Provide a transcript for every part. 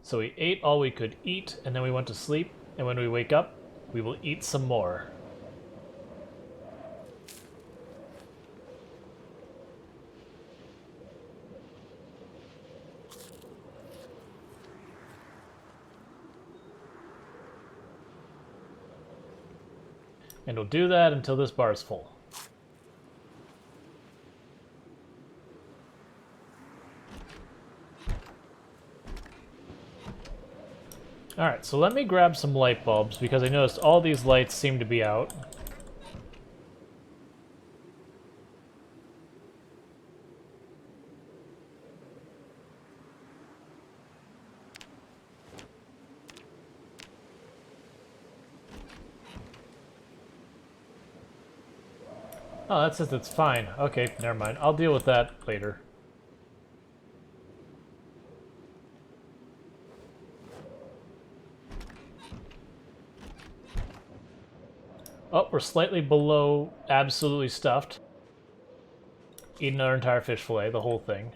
So we ate all we could eat, and then we went to sleep, and when we wake up, we will eat some more. And we'll do that until this bar is full. Alright, so let me grab some light bulbs, because I noticed all these lights seem to be out. Oh, that says it's fine. Okay, never mind. I'll deal with that later. Oh, we're slightly below absolutely stuffed. Eating our entire fish fillet, the whole thing.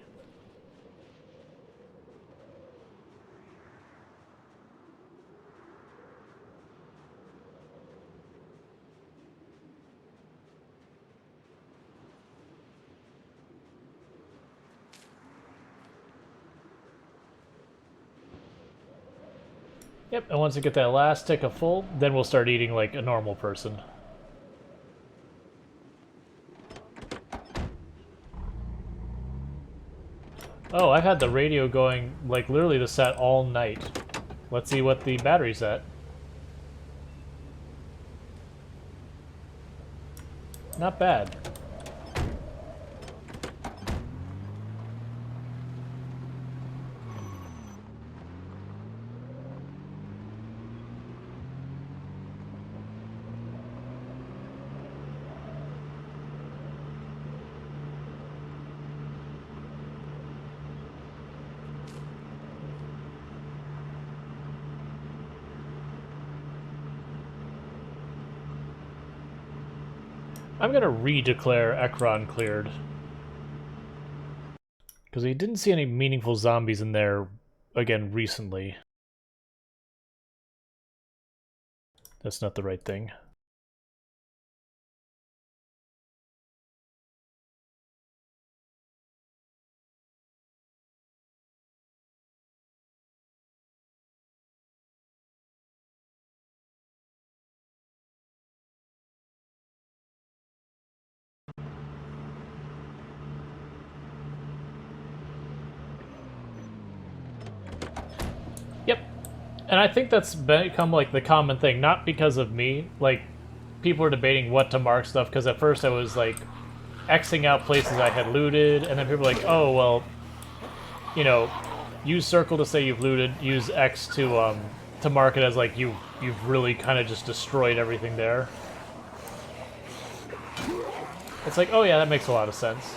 Yep, and once we get that last tick of full, then we'll start eating like a normal person. Oh, I've had the radio going, like, literally the set all night. Let's see what the battery's at. Not bad. I'm gonna re-declare Ekron cleared. Because we didn't see any meaningful zombies in there, again, recently. That's not the right thing. Yep. And I think that's become, like, the common thing. Not because of me. Like, people are debating what to mark stuff, because at first I was, like, Xing out places I had looted, and then people were like, oh, well, you know, use circle to say you've looted, use X to mark it as, like, you've really kind of just destroyed everything there. It's like, oh yeah, that makes a lot of sense.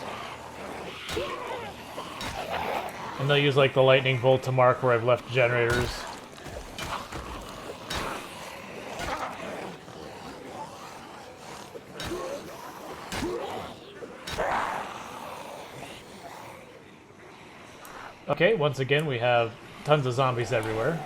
And they'll use, like, the lightning bolt to mark where I've left generators. Okay, once again, we have tons of zombies everywhere.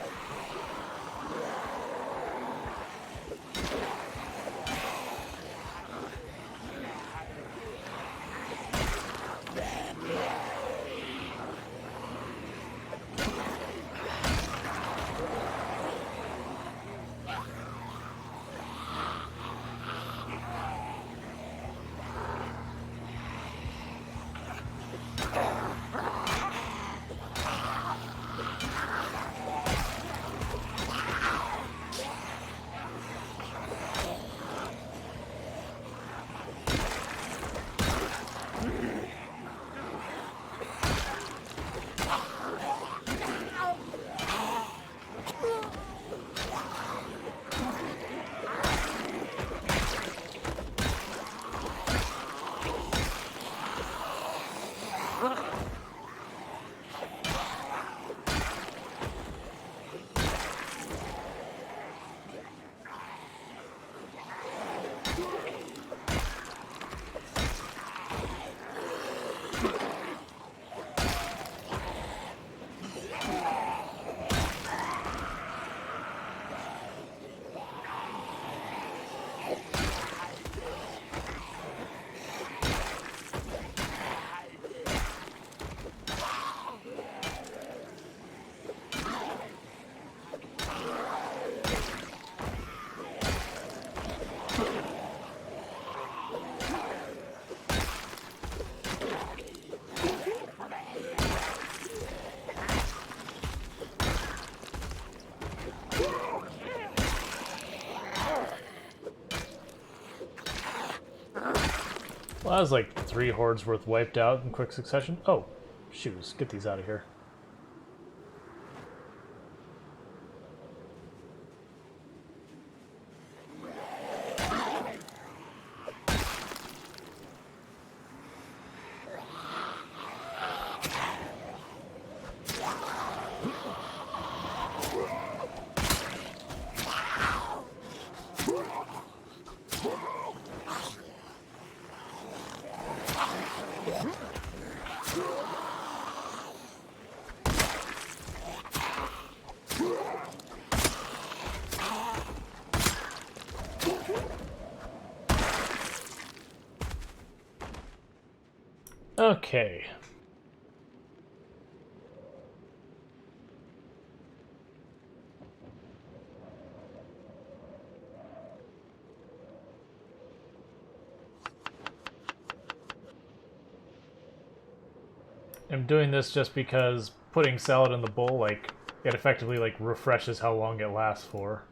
Well, that was like 3 hordes worth wiped out in quick succession. Oh, shoes. Get these out of here. Okay. I'm doing this just because putting salad in the bowl, like, it effectively, like, refreshes how long it lasts for.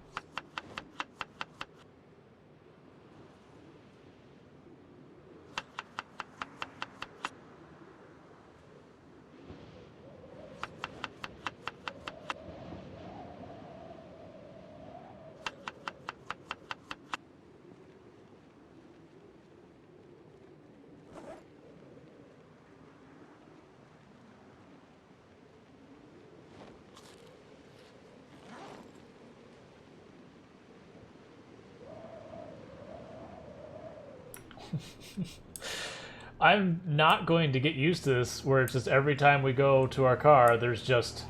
I'm not going to get used to this where it's just every time we go to our car, there's just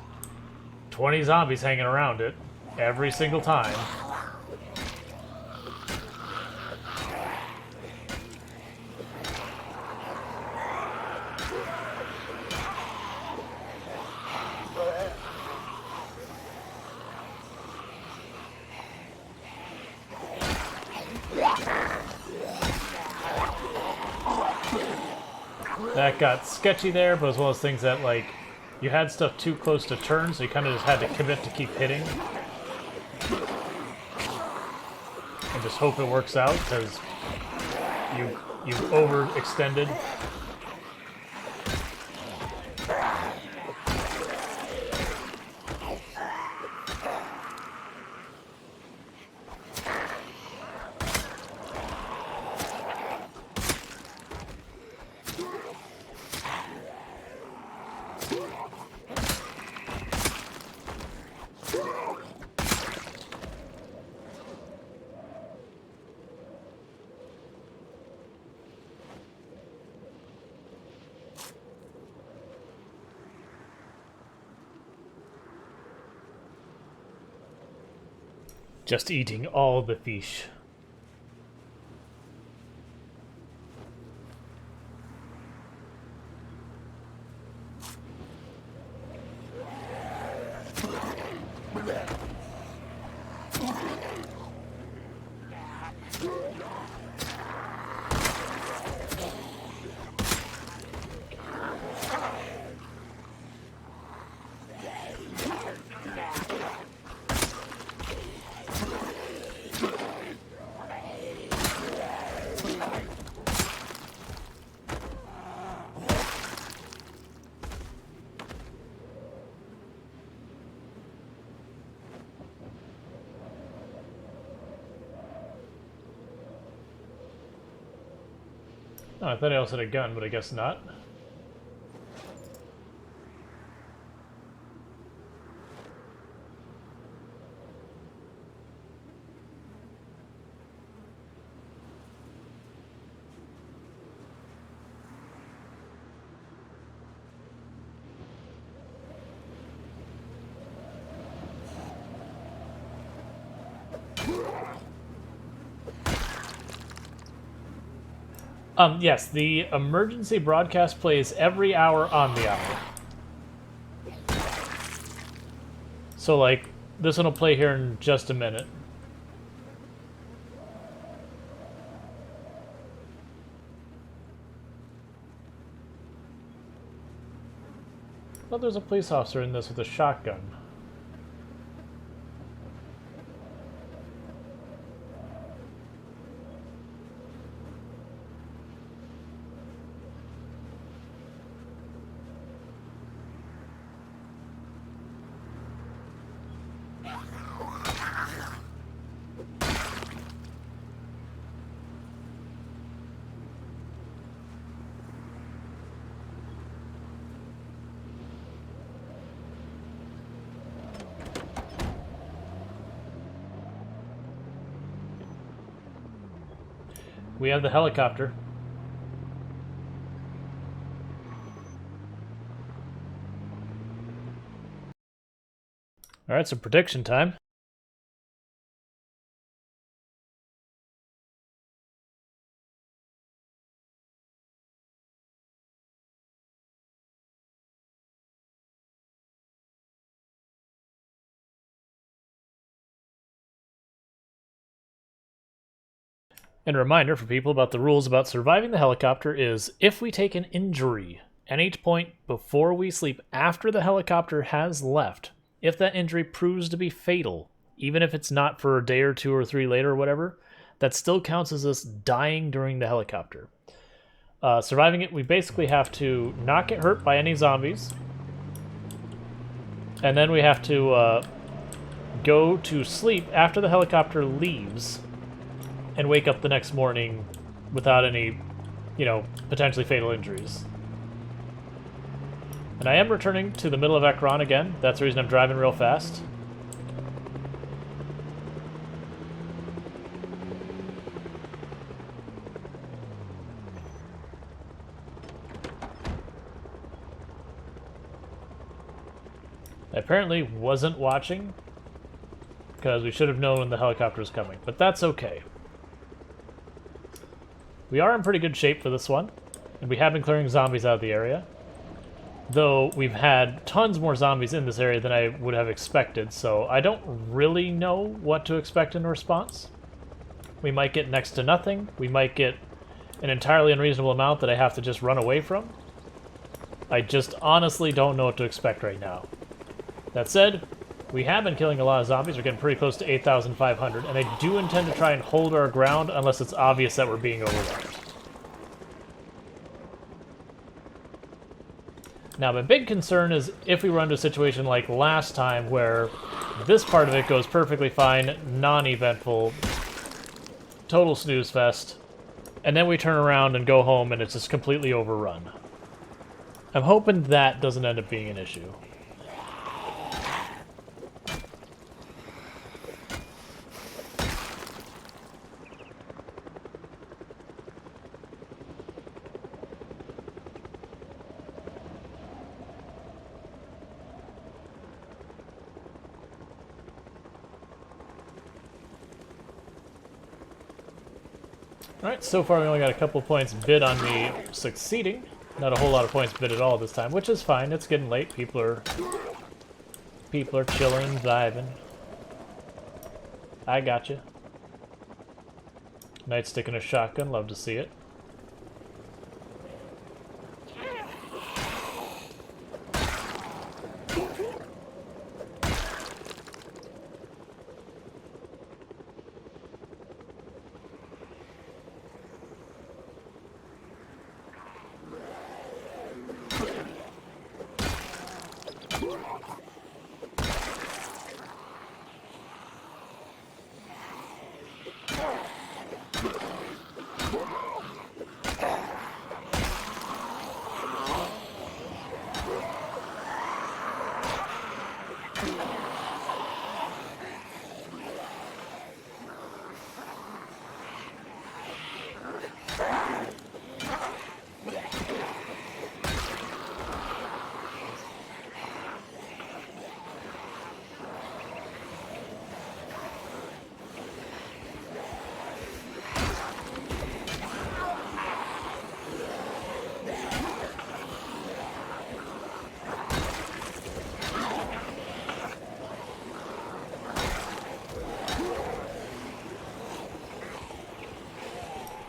20 zombies hanging around it every single time. That got sketchy there, but as well as things that, like, you had stuff too close to turn, so you kind of just had to commit to keep hitting. And just hope it works out, because you've overextended. Just eating all the fish. Oh, I thought I also had a gun, but I guess not. Yes, the emergency broadcast plays every hour on the hour. So, like, this one will play here in just a minute. Well, there's a police officer in this with a shotgun. We have the helicopter. Alright, so prediction time. And a reminder for people about the rules about surviving the helicopter is if we take an injury at each point before we sleep after the helicopter has left, if that injury proves to be fatal, even if it's not for a day or 2 or 3 later or whatever, that still counts as us dying during the helicopter. Surviving it, we basically have to not get hurt by any zombies, and then we have to go to sleep after the helicopter leaves and wake up the next morning without any, potentially fatal injuries. And I am returning to the middle of Ekron again. That's the reason I'm driving real fast. I apparently wasn't watching because we should have known when the helicopter was coming, but that's okay. We are in pretty good shape for this one, and we have been clearing zombies out of the area. Though we've had tons more zombies in this area than I would have expected, so I don't really know what to expect in response. We might get next to nothing. We might get an entirely unreasonable amount that I have to just run away from. I just honestly don't know what to expect right now. That said, we have been killing a lot of zombies. We're getting pretty close to 8,500, and I do intend to try and hold our ground unless it's obvious that we're being overwhelmed. Now, my big concern is if we run into a situation like last time where this part of it goes perfectly fine, non-eventful, total snooze fest, and then we turn around and go home and it's just completely overrun. I'm hoping that doesn't end up being an issue. Alright, so far we only got a couple points bid on me succeeding. Not a whole lot of points bid at all this time, which is fine. It's getting late. People are chilling, vibing. I gotcha. Nightstick and a shotgun, love to see it.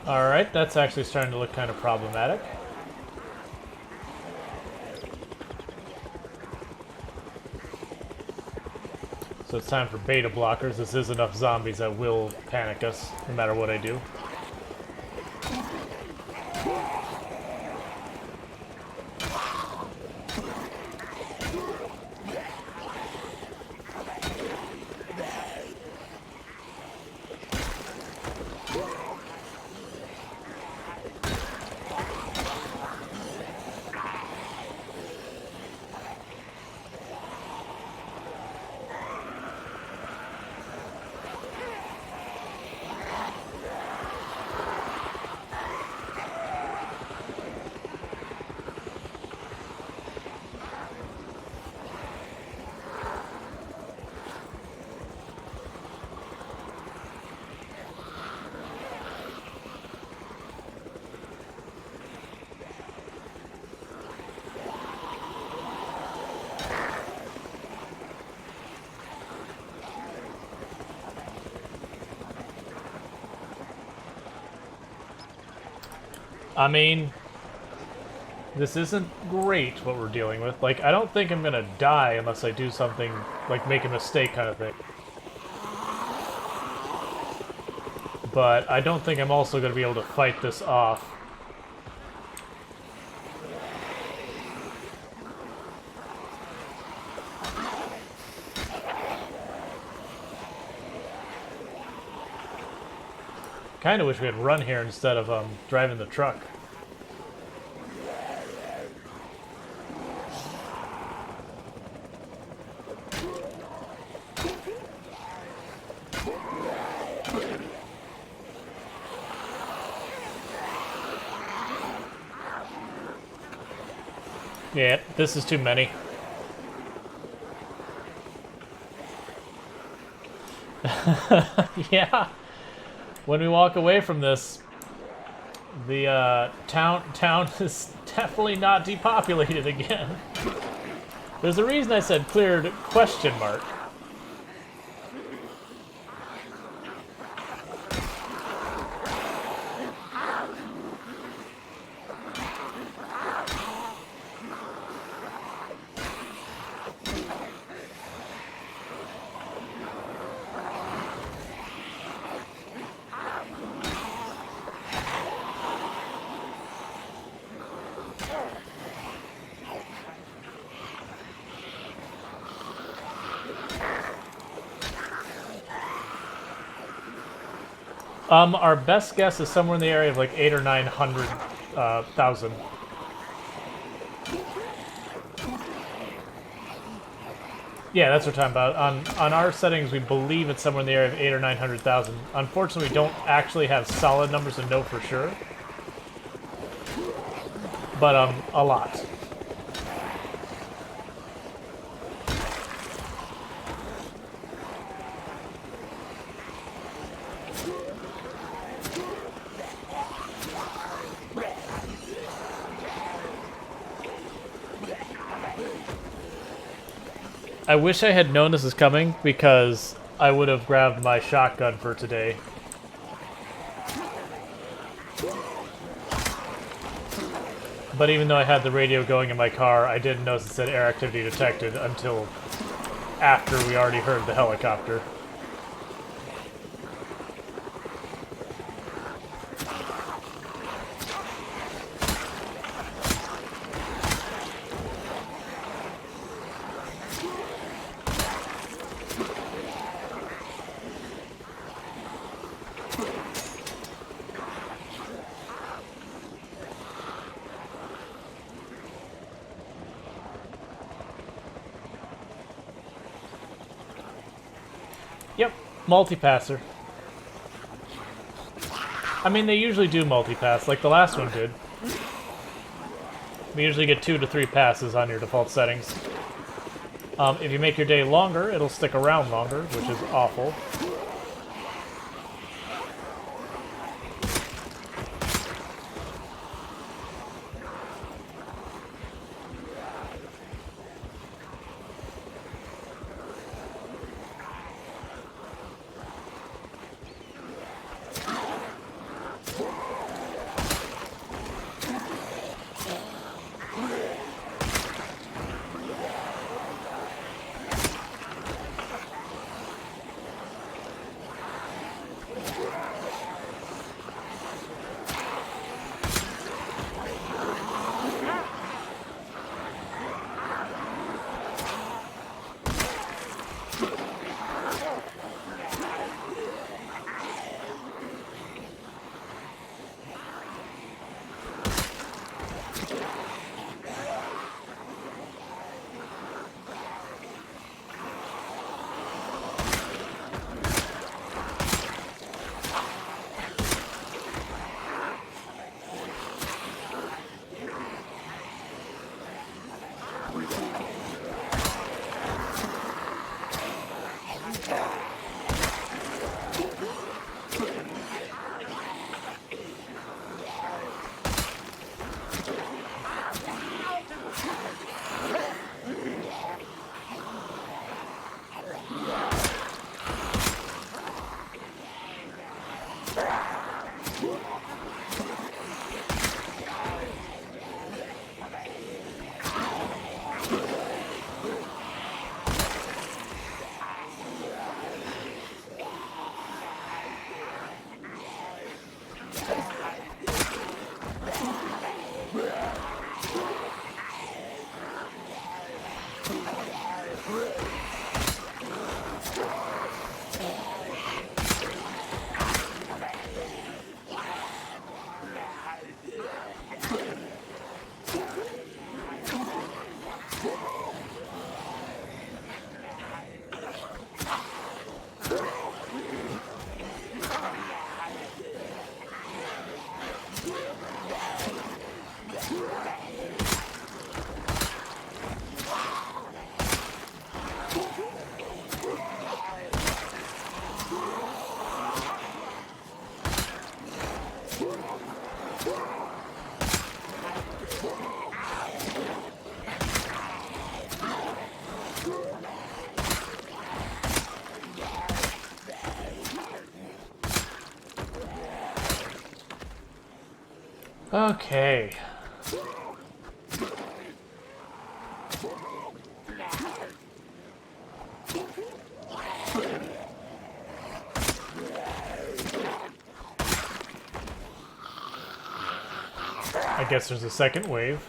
Alright, that's actually starting to look kind of problematic. So it's time for beta blockers. This is enough zombies that will panic us, no matter what I do. I mean, this isn't great what we're dealing with. Like, I don't think I'm gonna die unless I do something, like make a mistake kind of thing. But I don't think I'm also gonna be able to fight this off. Kinda wish we had run here instead of driving the truck. Yeah, this is too many. Yeah. When we walk away from this, the town is definitely not depopulated again. There's a reason I said cleared question mark. Our best guess is somewhere in the area of like 800 or 900,000. Yeah, that's what we're talking about. On our settings, we believe it's somewhere in the area of 800 or 900,000. Unfortunately, we don't actually have solid numbers to know for sure. But a lot. I wish I had known this was coming, because I would have grabbed my shotgun for today. But even though I had the radio going in my car, I didn't notice it said air activity detected until after we already heard the helicopter. Yep, multi-passer. I mean, they usually do multi-pass, like the last one did. We usually get 2 to 3 passes on your default settings. If you make your day longer, it'll stick around longer, which is awful. Okay. I guess there's a second wave.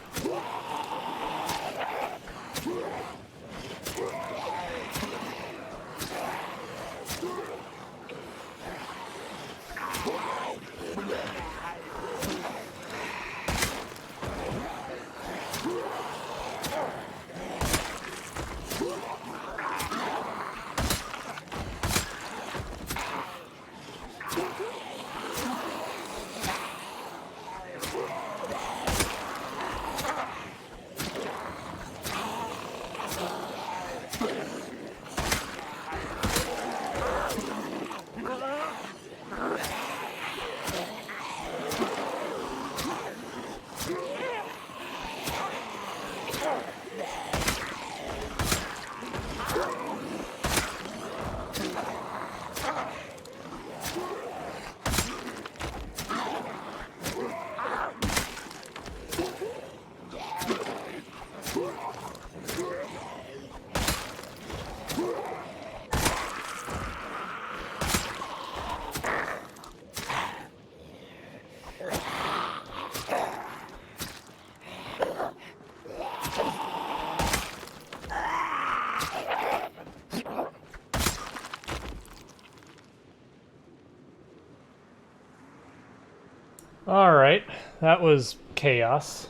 Alright, that was chaos.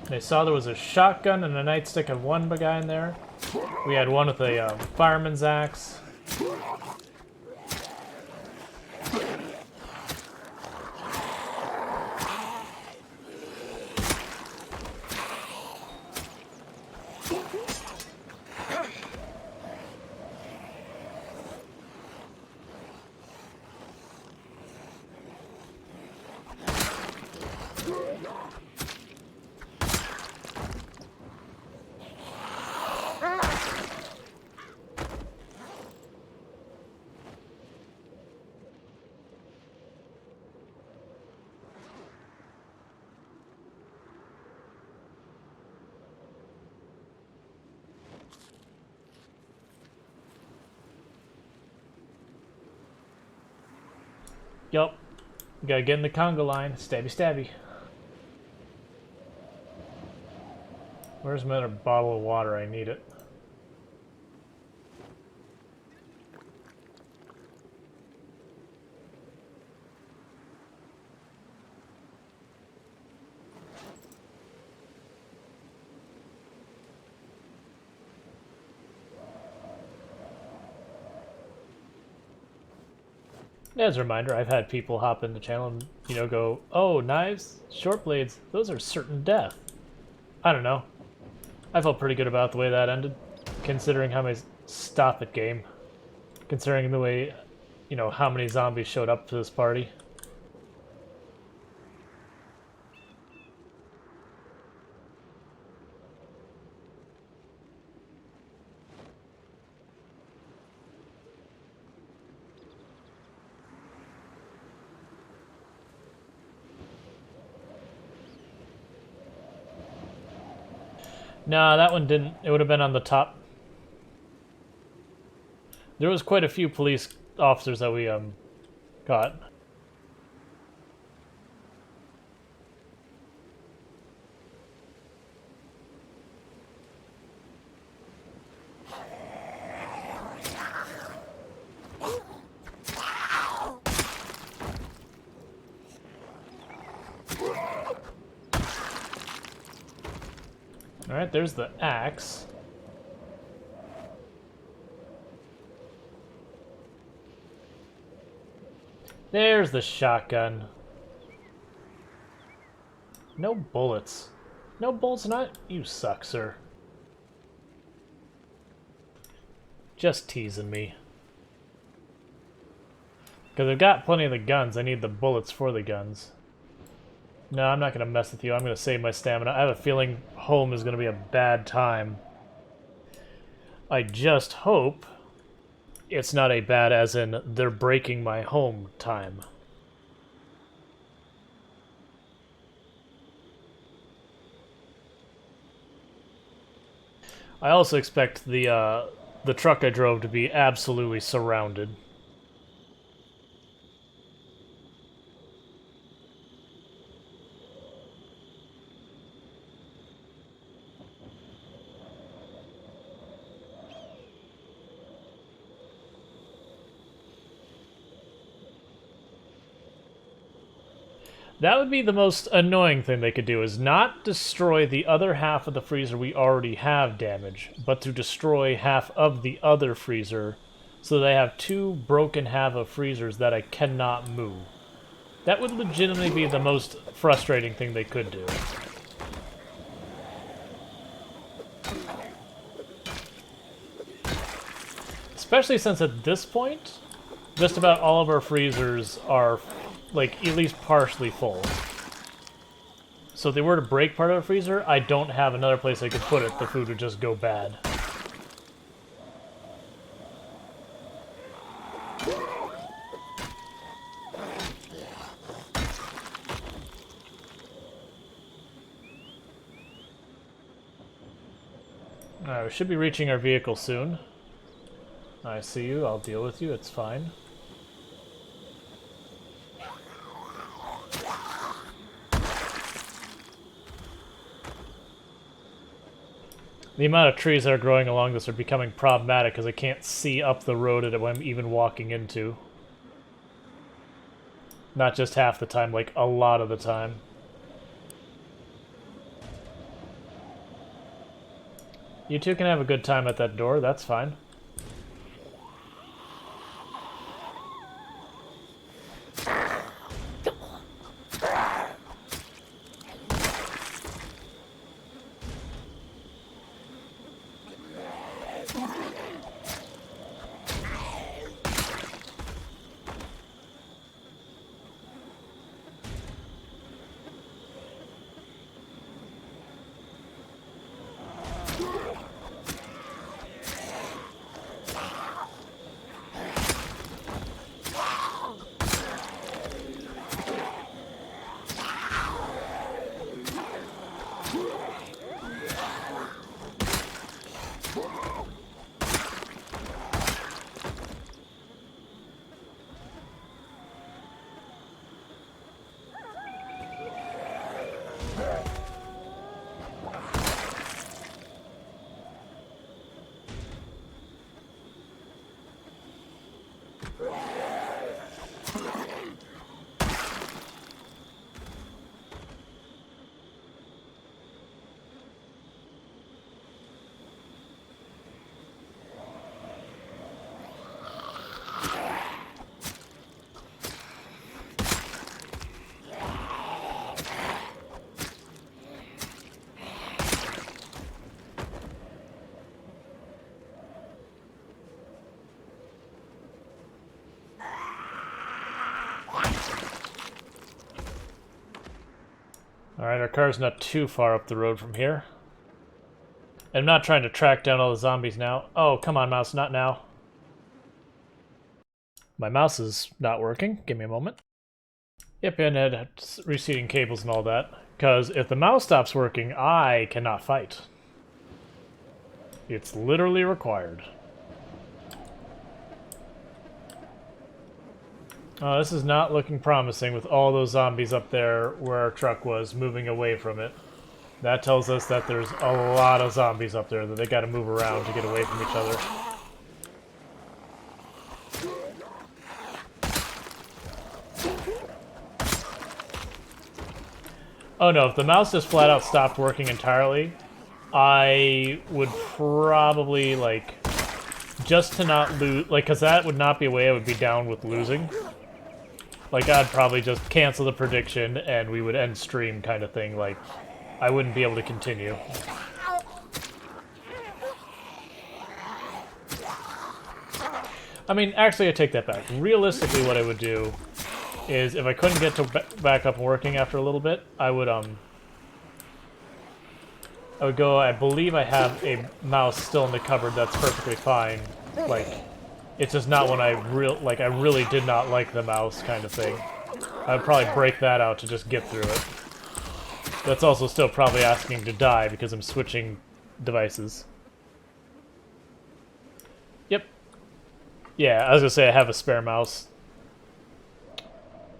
They saw there was a shotgun and a nightstick of one guy in there. We had one with a fireman's axe. Yup. Gotta get in the conga line. Stabby stabby. Where's my other bottle of water? I need it. As a reminder, I've had people hop in the channel and, you know, go, oh, knives, short blades, those are certain death. I don't know. I felt pretty good about the way that ended, considering how many stop it game. Considering the way, you know, how many zombies showed up to this party. Nah, that one didn't. It would have been on the top. There was quite a few police officers that we got. Alright, there's the axe. There's the shotgun. No bullets. No bullets not? You suck, sir. Just teasing me. Because I've got plenty of the guns. I need the bullets for the guns. No, I'm not going to mess with you. I'm going to save my stamina. I have a feeling home is going to be a bad time. I just hope it's not a bad as in they're breaking my home time. I also expect the truck I drove to be absolutely surrounded. That would be the most annoying thing they could do, is not destroy the other half of the freezer we already have damaged, but to destroy half of the other freezer, so they have two broken half of freezers that I cannot move. That would legitimately be the most frustrating thing they could do. Especially since at this point, just about all of our freezers are, like, at least partially full. So if they were to break part of a freezer, I don't have another place I could put it. The food would just go bad. Alright, we should be reaching our vehicle soon. I see you, I'll deal with you, it's fine. The amount of trees that are growing along this are becoming problematic because I can't see up the road that I'm even walking into. Not just half the time, like a lot of the time. You two can have a good time at that door, that's fine. Alright, our car's not too far up the road from here. I'm not trying to track down all the zombies now. Oh, come on, mouse, not now. My mouse is not working. Give me a moment. Yep, and it had receding cables and all that. Because if the mouse stops working, I cannot fight. It's literally required. This is not looking promising with all those zombies up there where our truck was, moving away from it. That tells us that there's a lot of zombies up there that they gotta move around to get away from each other. Oh no, if the mouse just flat out stopped working entirely, I would probably, like, just to not lose, like, because that would not be a way I would be down with losing. Like, I'd probably just cancel the prediction and we would end stream kind of thing. Like, I wouldn't be able to continue. I mean, actually, I take that back. Realistically, what I would do is, if I couldn't get to back up and working after a little bit, I would go, I believe I have a mouse still in the cupboard that's perfectly fine. Like, it's just not when I really did not like the mouse kind of thing. I would probably break that out to just get through it. That's also still probably asking to die because I'm switching devices. Yeah, I was gonna say I have a spare mouse.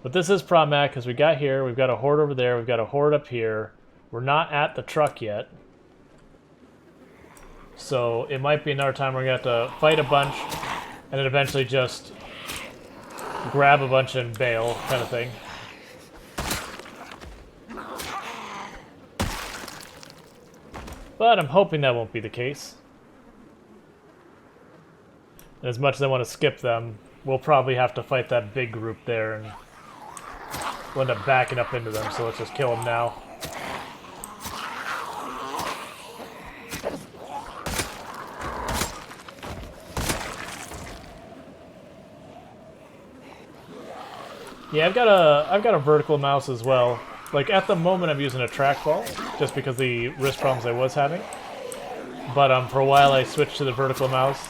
But this is problematic because we got here, we've got a horde over there, we've got a horde up here. We're not at the truck yet. So it might be another time we're gonna have to fight a bunch and then eventually just grab a bunch and bail, kind of thing. But I'm hoping that won't be the case. And as much as I want to skip them, we'll probably have to fight that big group there, and we'll end up backing up into them, so let's just kill them now. Yeah, I've got a vertical mouse as well. Like, at the moment I'm using a trackball, just because of the wrist problems I was having. But for a while I switched to the vertical mouse.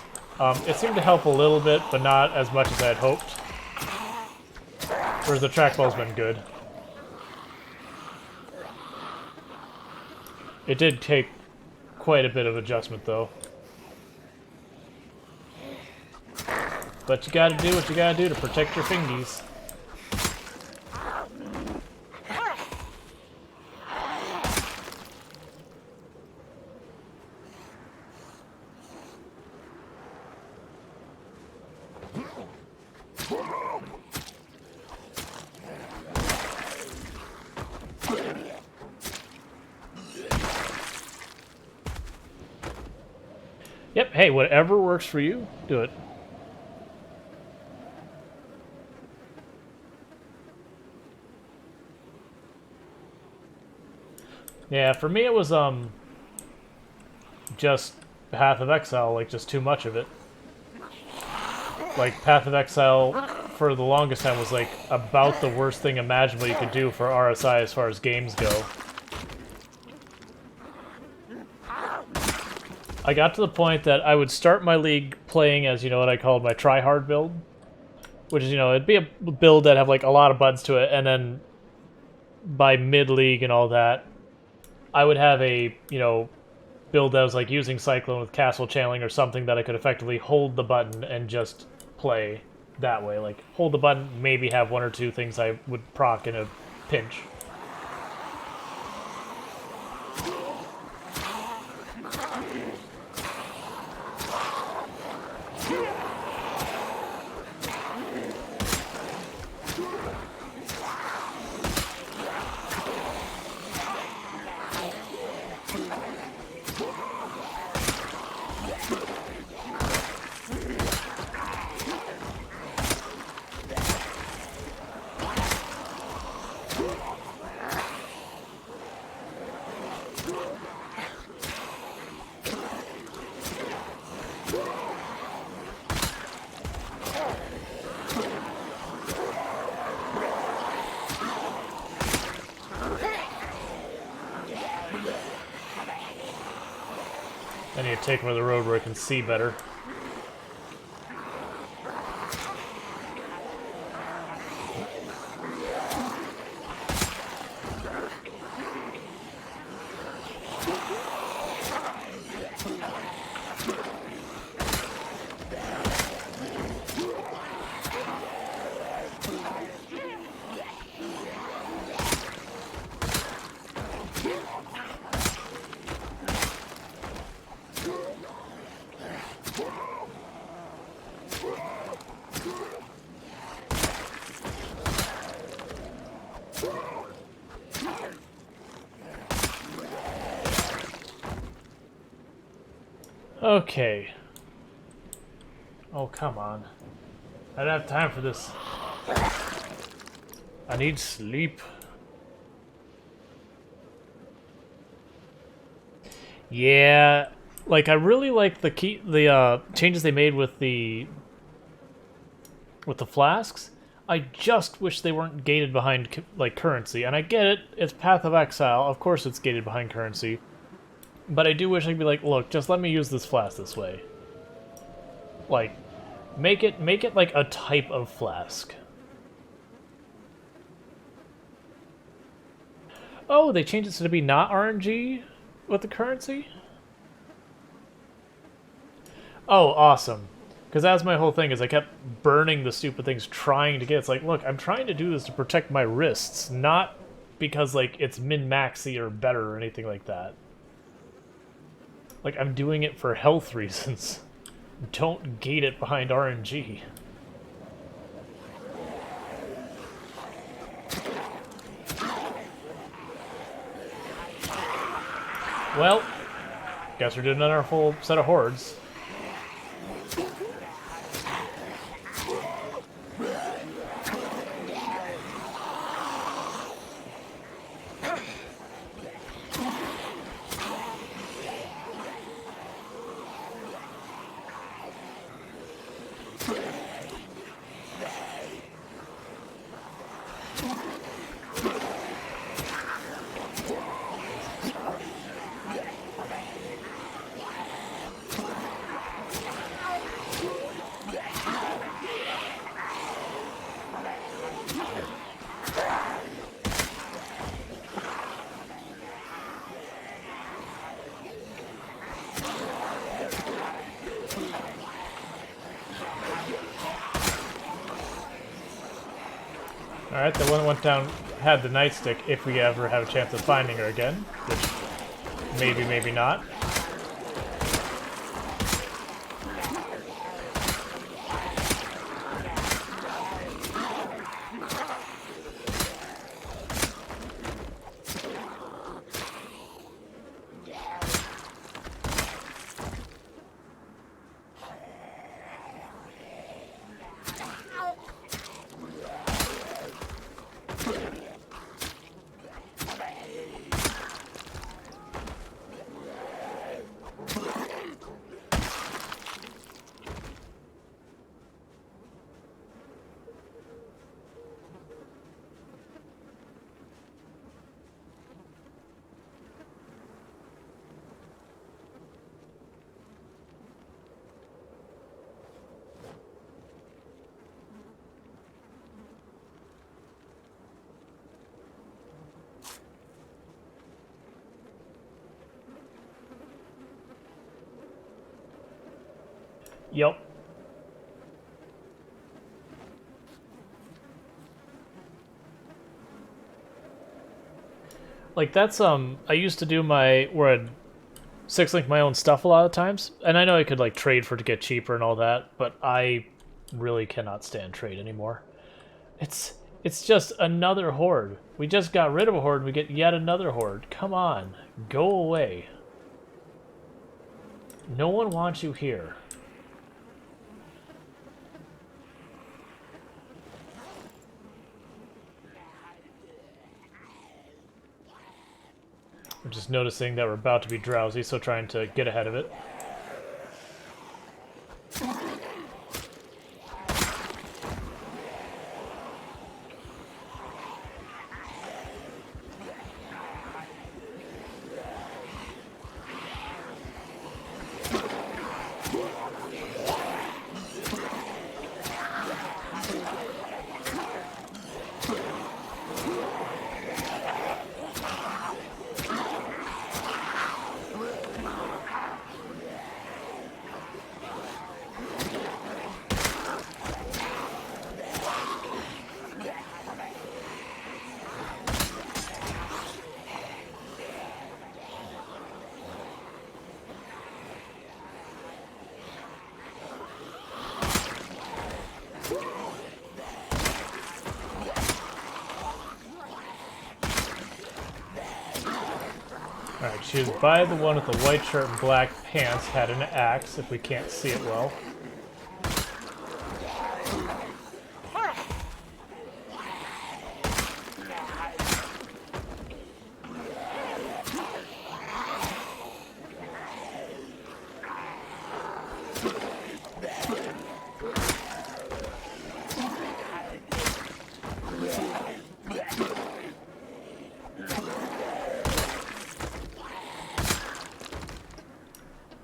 It seemed to help a little bit, but not as much as I had hoped. Whereas the trackball's been good. It did take quite a bit of adjustment, though. But you gotta do what you gotta do to protect your fingies. Yep, hey, whatever works for you, do it. Yeah, for me it was, just Path of Exile, like, just too much of it. Like, Path of Exile, for the longest time, was, like, about the worst thing imaginable you could do for RSI as far as games go. I got to the point that I would start my league playing as, you know, what I called my try-hard build. Which is, you know, it'd be a build that have, like, a lot of buttons to it, and then by mid-league and all that, I would have a, you know, build that was, like, using Cyclone with Castle Channeling or something that I could effectively hold the button and just play that way. Like, hold the button, maybe have one or two things I would proc in a pinch. I need to take him to the road where I can see better. Okay. Oh, come on. I don't have time for this. I need sleep. Yeah, like I really like the changes they made with the flasks. I just wish they weren't gated behind like currency. And I get it, it's Path of Exile. Of course it's gated behind currency. But I do wish I could be like, look, just let me use this flask this way. Like, make it like a type of flask. Oh, they changed it so to be not RNG with the currency? Oh, awesome. Because that's my whole thing, is I kept burning the stupid things trying to get... It's like, look, I'm trying to do this to protect my wrists, not because, like, it's min-maxy or better or anything like that. Like, I'm doing it for health reasons. Don't gate it behind RNG. Well, guess we're doing another full set of hordes. Alright, the one that went down had the nightstick if we ever have a chance of finding her again, which maybe, maybe not. Yep. Like, that's, I used to do where I'd six-link my own stuff a lot of times, and I know I could, like, trade for it to get cheaper and all that, but I really cannot stand trade anymore. It's just another horde. We just got rid of a horde, we get yet another horde. Come on, go away. No one wants you here. I'm just noticing that we're about to be drowsy, so trying to get ahead of it. Alright, she was by the one with the white shirt and black pants, had an axe, if we can't see it well.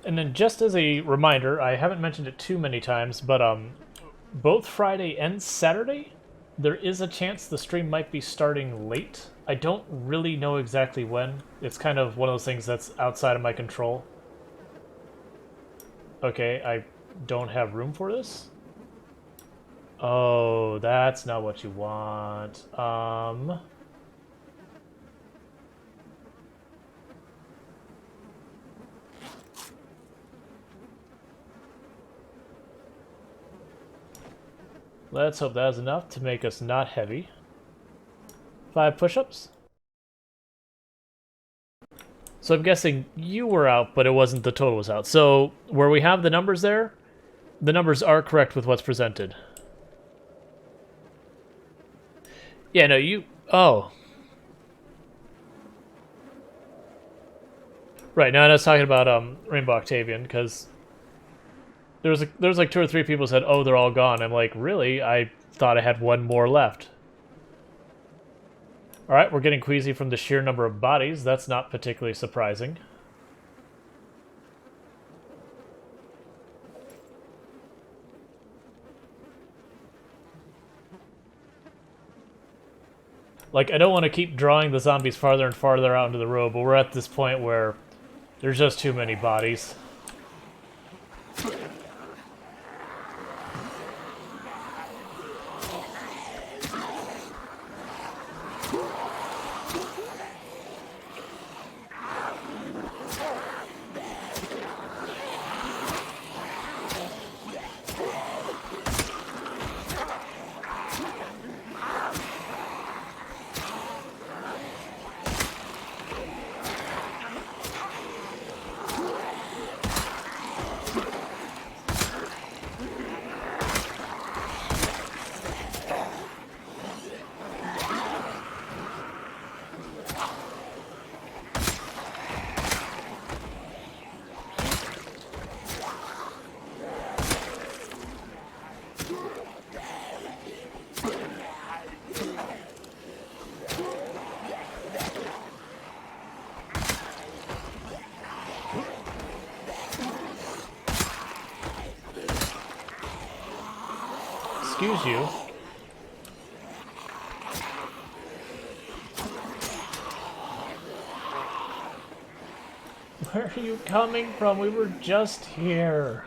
And then just as a reminder, I haven't mentioned it too many times, but both Friday and Saturday, there is a chance the stream might be starting late. I don't really know exactly when. It's kind of one of those things that's outside of my control. Okay, I don't have room for this. Oh, that's not what you want. Let's hope that is enough to make us not heavy. 5 push-ups. So I'm guessing you were out, but it wasn't the total was out. So where we have the numbers there, the numbers are correct with what's presented. Yeah, no, you... Oh. Right, now I was talking about Rainbow Octavian, because there was like 2 or 3 people said, oh, they're all gone. I'm like, really? I thought I had 1 more left. Alright, we're getting queasy from the sheer number of bodies. That's not particularly surprising. Like, I don't want to keep drawing the zombies farther and farther out into the road, but we're at this point where there's just too many bodies. Excuse you. Where are you coming from? We were just here.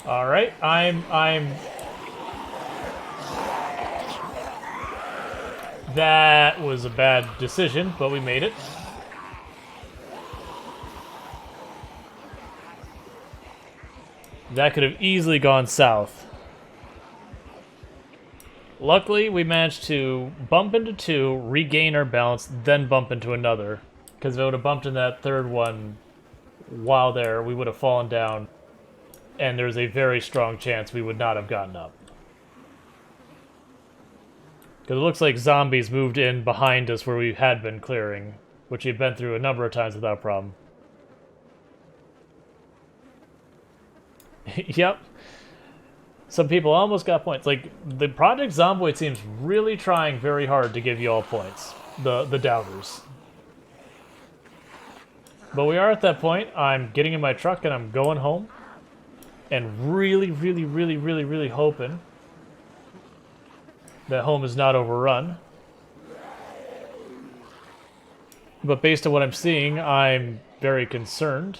All right, I'm. That was a bad decision, but we made it. That could have easily gone south. Luckily, we managed to bump into 2, regain our balance, then bump into another. Because if I would have bumped in that third one while there, we would have fallen down. And there's a very strong chance we would not have gotten up. Because it looks like zombies moved in behind us where we had been clearing, which we've been through a number of times without problem. Yep. Some people almost got points. Like, the Project Zomboid seems really trying very hard to give you all points. The doubters. But we are at that point. I'm getting in my truck and I'm going home. And really hoping that home is not overrun. But based on what I'm seeing, I'm very concerned.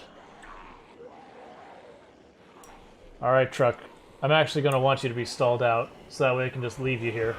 Alright, truck. I'm actually going to want you to be stalled out, so that way I can just leave you here.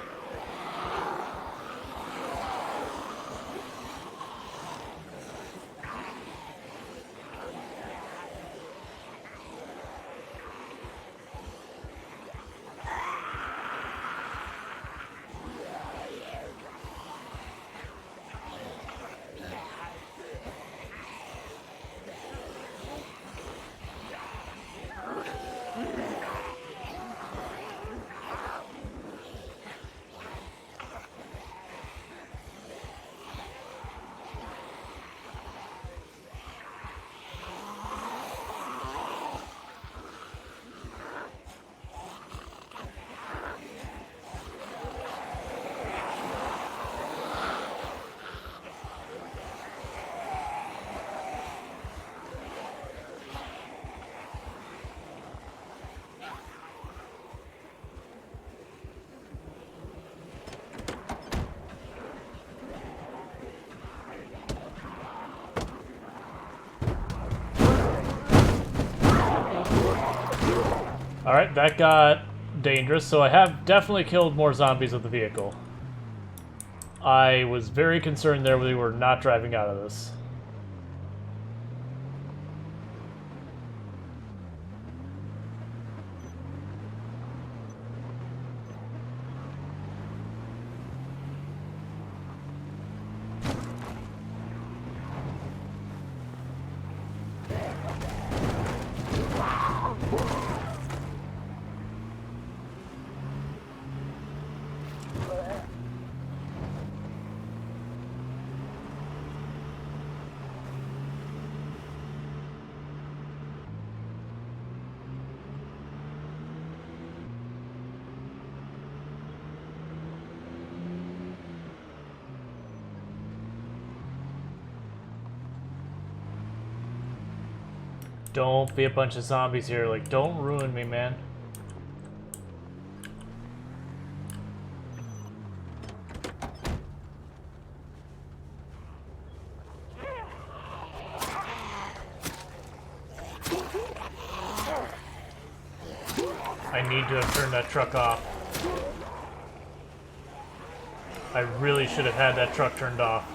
Alright, that got dangerous, so I have definitely killed more zombies with the vehicle. I was very concerned there we were not driving out of this. Don't be a bunch of zombies here. Like, don't ruin me, man. I need to have turned that truck off. I really should have had that truck turned off.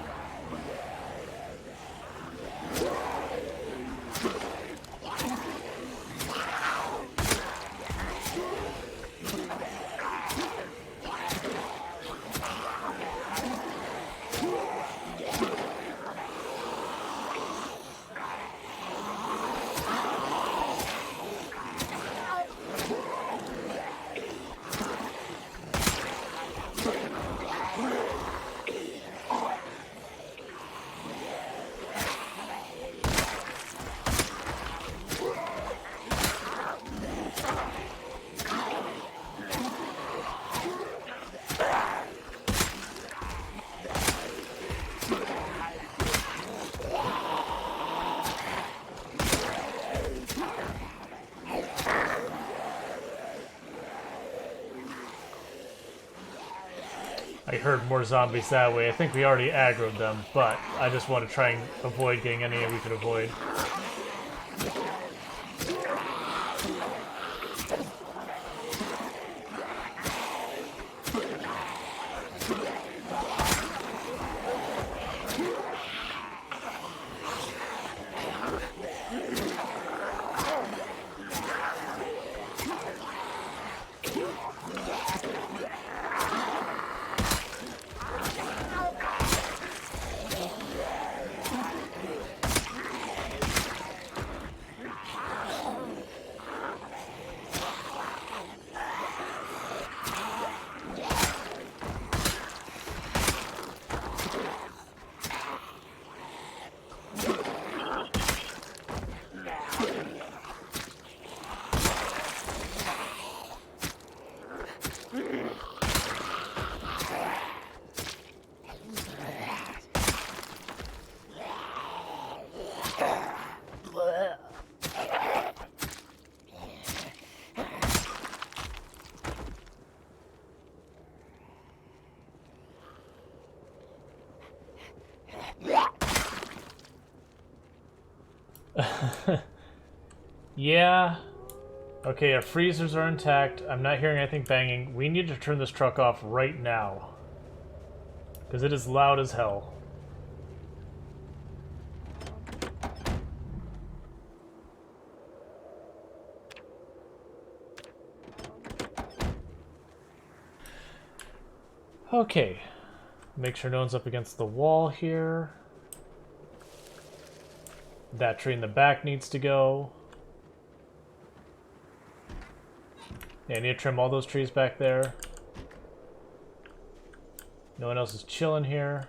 I heard more zombies that way. I think we already aggroed them, but I just want to try and avoid getting any we could avoid. Yeah. Okay, our freezers are intact. I'm not hearing anything banging. We need to turn this truck off right now. Because it is loud as hell. Okay. Make sure no one's up against the wall here. That tree in the back needs to go. Yeah, I need to trim all those trees back there. No one else is chilling here.